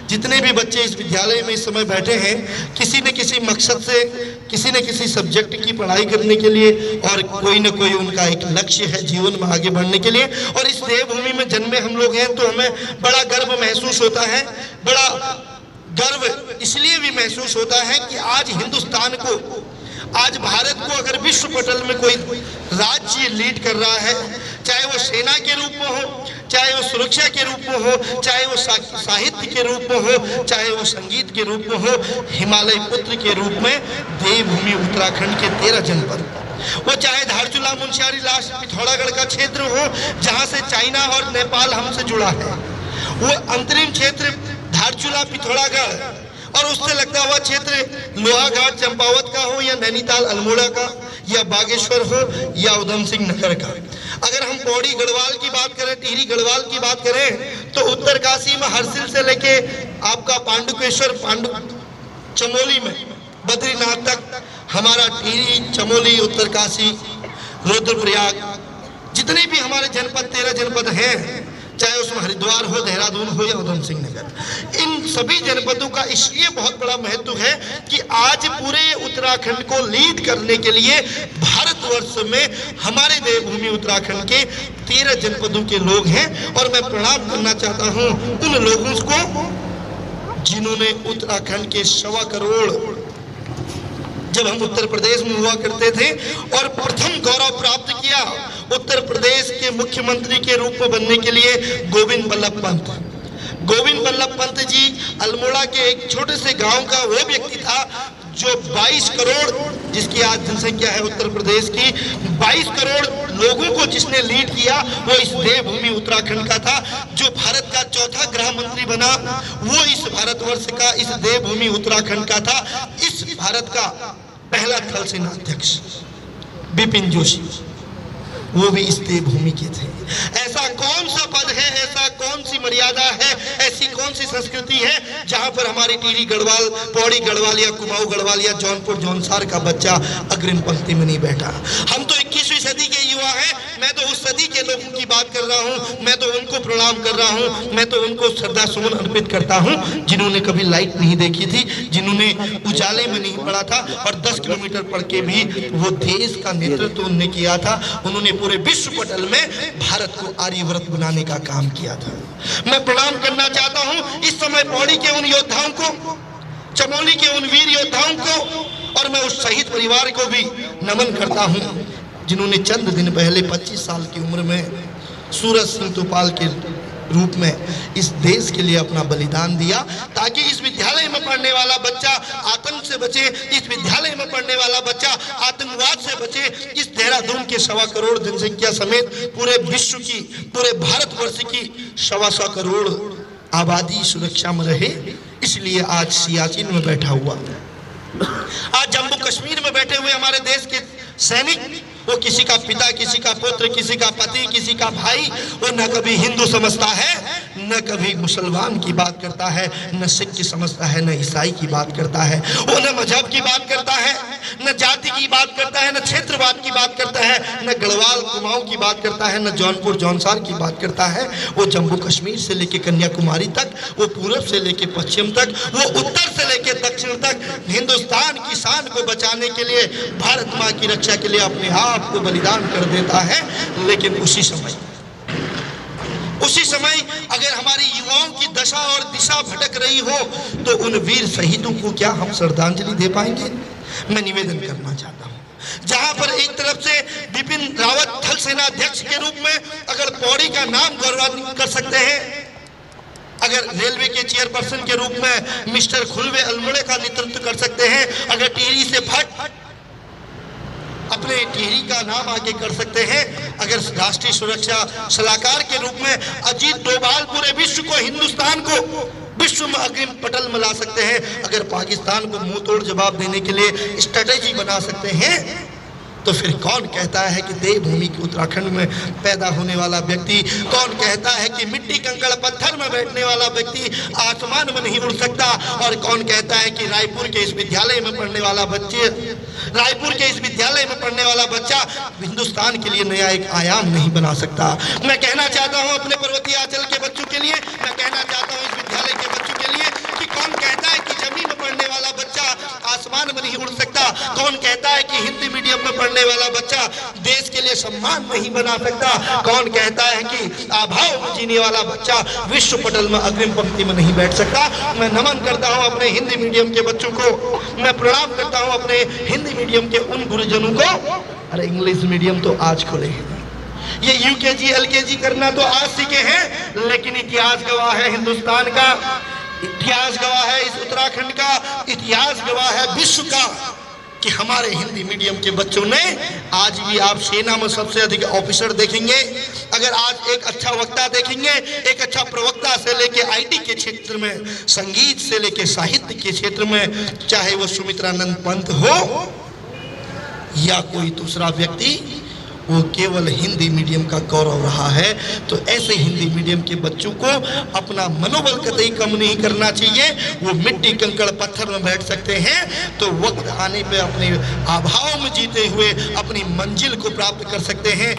जितने भी बच्चे इस विद्यालय में इस समय बैठे हैं, किसी न किसी मकसद से, किसी न किसी सब्जेक्ट की पढ़ाई करने के लिए, और कोई न कोई उनका एक लक्ष्य है जीवन में आगे बढ़ने के लिए। और इस देवभूमि में जन्मे हम लोग हैं तो हमें बड़ा गर्व महसूस होता है। बड़ा गर्व इसलिए भी महसूस होता है कि आज हिंदुस्तान को, आज भारत को अगर विश्व पटल में कोई राज्य लीड कर रहा है, चाहे वो सेना के रूप में हो, चाहे वो सुरक्षा के रूप में हो, चाहे वो साहित्य के रूप में हो, चाहे वो संगीत के रूप में हो, हिमालय पुत्र के रूप में देवभूमि उत्तराखंड के 13 जनपद, वो चाहे धारचूला, मुनस्यारी, लास्ट पिथौरागढ़ का क्षेत्र हो जहाँ से चाइना और नेपाल हमसे जुड़ा है, वो अंतरिम क्षेत्र धारचूला, पिथौरागढ़ और उससे लगता हुआ क्षेत्र लोहाघाट, चंपावत का हो, या नैनीताल, अल्मोड़ा का, या बागेश्वर हो, या उधम सिंह नगर का। अगर हम पौड़ी गढ़वाल की बात करें, टिहरी गढ़वाल की बात करें, तो उत्तरकाशी में हरसिल से लेके आपका पांडुकेश्वर, चमोली में बद्रीनाथ तक हमारा टिहरी, चमोली, उत्तरकाशी, रुद्रप्रयाग, जितने भी हमारे जनपद 13 जनपद हैं, चाहे उसमें हरिद्वार हो, देहरादून हो, या उधम सिंह नगर, इन सभी जनपदों का इसलिए बहुत बड़ा महत्व है कि आज पूरे उत्तराखंड को लीड करने के लिए भारतवर्ष में हमारे देवभूमि उत्तराखंड के 13 जनपदों के लोग हैं। और मैं प्रणाम करना चाहता हूं उन लोगों को जिन्होंने उत्तराखंड के 1.25 करोड़, जब हम उत्तर प्रदेश में हुआ करते थे और प्रथम गौरव प्राप्त किया उत्तर प्रदेश के मुख्यमंत्री के रूप में बनने के लिए गोविंद बल्लभ पंत, गोविंद बल्लभ पंत जी अल्मोड़ा के एक छोटे से गांव का वो व्यक्ति था जो 22 करोड़, जिसकी आज जनसंख्या है उत्तर प्रदेश की 22 करोड़ लोगों को जिसने लीड किया, वो इस देवभूमि उत्तराखंड का था। जो भारत का 4था गृह मंत्री बना, वो इस भारतवर्ष का, इस देवभूमि उत्तराखंड का था। इस भारत का पहला थल सेनाध्यक्ष बिपिन जोशी, वो भी इस देवभूमि के थे। ऐसा कौन सा पद है, ऐसा कौन सी मर्यादा है, ऐसी कौन सी संस्कृति है जहां पर हमारी टिहरी गढ़वाल, पौड़ी गढ़वाल, या कुमाऊं गढ़वाल, या जौनपुर जौनसार का बच्चा अग्रिम पंक्ति में नहीं बैठा। हम तो 21वीं सदी के युवा हैं। मैं तो उस सदी के लोगों की बात कर रहा हूं, मैं तो उनको प्रणाम कर रहा हूं, मैं तो उनको श्रद्धा सुमन अर्पित करता हूं जिन्होंने कभी लाइट नहीं देखी थी, जिन्होंने उजाले में नहीं पड़ा था, और 10 किलोमीटर पढ़ के भी वो देश का नेतृत्व उन्होंने किया था। उन्होंने पूरे विश्व पटल में भारत को आर्यव्रत बनाने का काम किया था। मैं प्रणाम करना चाहता हूं इस समय पौड़ी के उन योद्धाओं को, चमोली के उन वीर योद्धाओं को, और मैं उस शहीद परिवार को भी नमन करता हूं जिन्होंने चंद दिन पहले 25 साल की उम्र में सूरज सिंह तोपाल के रूप में इस देश के लिए अपना बलिदान दिया, ताकि इस विद्यालय में पढ़ने वाला बच्चा आतंक से बचे, इस विद्यालय में पढ़ने वाला बच्चा आतंकवाद से बचे। इस देहरादून के 1.25 करोड़ जनसंख्या समेत पूरे विश्व की, पूरे भारतवर्ष की 1.25 करोड़ आबादी सुरक्षा में रहे। इसलिए आज सियाचिन में बैठा हुआ, आज जम्मू कश्मीर में बैठे हुए हमारे देश के सैनिक, वो किसी का पिता, किसी का पुत्र, किसी का पति, किसी का भाई, वो न कभी हिंदू समझता है, न कभी मुसलमान की बात करता है, न सिख की समझता है, न ईसाई की बात करता है, वो न मजहब की बात करता है, न जाति की बात करता है, न क्षेत्रवाद की बात करता है, न गढ़वाल कुमाऊं की बात करता है, न जौनपुर जौनसार की बात करता है। वो जम्मू कश्मीर से लेके कन्याकुमारी तक, वो पूरब से लेके पश्चिम तक, वो उत्तर से लेके दक्षिण तक हिंदुस्तान की शान को बचाने के लिए, भारत माँ की रक्षा के लिए अपने आप को बलिदान कर देता है। लेकिन उसी समय अगर हमारी युवाओं की दशा और दिशा भटक रही हो तो उन वीर शहीदों को क्या हम श्रद्धांजलि दे पाएंगे? मैं निवेदन करना चाहता हूं, जहां पर एक तरफ से बिपिन रावत थल सेनाध्यक्ष के रूप में अगर पौड़ी का नाम गौरवान्वित कर सकते हैं, अगर रेलवे के चेयरपर्सन के रूप में मिस्टर खुलवे अल्मोड़े का नेतृत्व कर सकते हैं, अगर टिहरी से भट्ट अपने टिहरी का नाम आगे कर सकते हैं, अगर राष्ट्रीय सुरक्षा सलाहकार के रूप में अजीत डोभाल पूरे विश्व को, हिंदुस्तान को विश्व में अग्रिम पटल में ला सकते हैं, अगर पाकिस्तान को मुंह तोड़ जवाब देने के लिए स्ट्रेटेजी बना सकते हैं, तो फिर कौन कहता है कि देवभूमि के उत्तराखंड में पैदा होने वाला व्यक्ति, कौन कहता है कि मिट्टी कंकड़ पत्थर में बैठने वाला व्यक्ति आसमान में नहीं उड़ सकता, और कौन कहता है कि रायपुर के इस विद्यालय में पढ़ने वाला बच्चा हिंदुस्तान के लिए नया एक आयाम नहीं बना सकता। मैं कहना चाहता हूं अपने पर्वतीय अंचल के बच्चों के लिए, मैं कहना चाहता हूं इस विद्यालय के बच्चों के लिए आसमान में नहीं उड़ सकता? कौन कहता है कि हिंदी मीडियम में पढ़ने वाला बच्चा देश के लिए सम्मान नहीं बना सकता? कौन कहता है कि अभाव में जीने वाला बच्चा विश्व पटल में अग्रिम पंक्ति में नहीं बैठ सकता? मैं नमन करता हूं अपने हिंदी मीडियम के बच्चों को, मैं प्रणाम करता हूं अपने हिंदी मीडियम के उन गुरुजनों को। अरे इंग्लिश मीडियम तो आज खुले हैं, ये यूकेजी एलकेजी करना तो आज सीखे हैं, लेकिन इतिहास गवाह है हिंदुस्तान का, इतिहास गवाह है इस उत्तराखंड का, इतिहास गवाह है विश्व का कि हमारे हिंदी मीडियम के बच्चों ने आज भी, आप सेना में सबसे अधिक ऑफिसर देखेंगे, अगर आज एक अच्छा वक्ता देखेंगे, एक अच्छा प्रवक्ता से लेके आईटी के क्षेत्र में, संगीत से लेके साहित्य के क्षेत्र में, चाहे वो सुमित्रानंद पंत हो या कोई दूसरा व्यक्ति, वो केवल हिंदी मीडियम का गौरव रहा है। तो ऐसे हिंदी मीडियम के बच्चों को अपना मनोबल कतई कम नहीं करना चाहिए। वो मिट्टी कंकड़ पत्थर में बैठ सकते हैं, तो वक्त आने पे अपने अभाव में जीते हुए अपनी मंजिल को प्राप्त कर सकते हैं।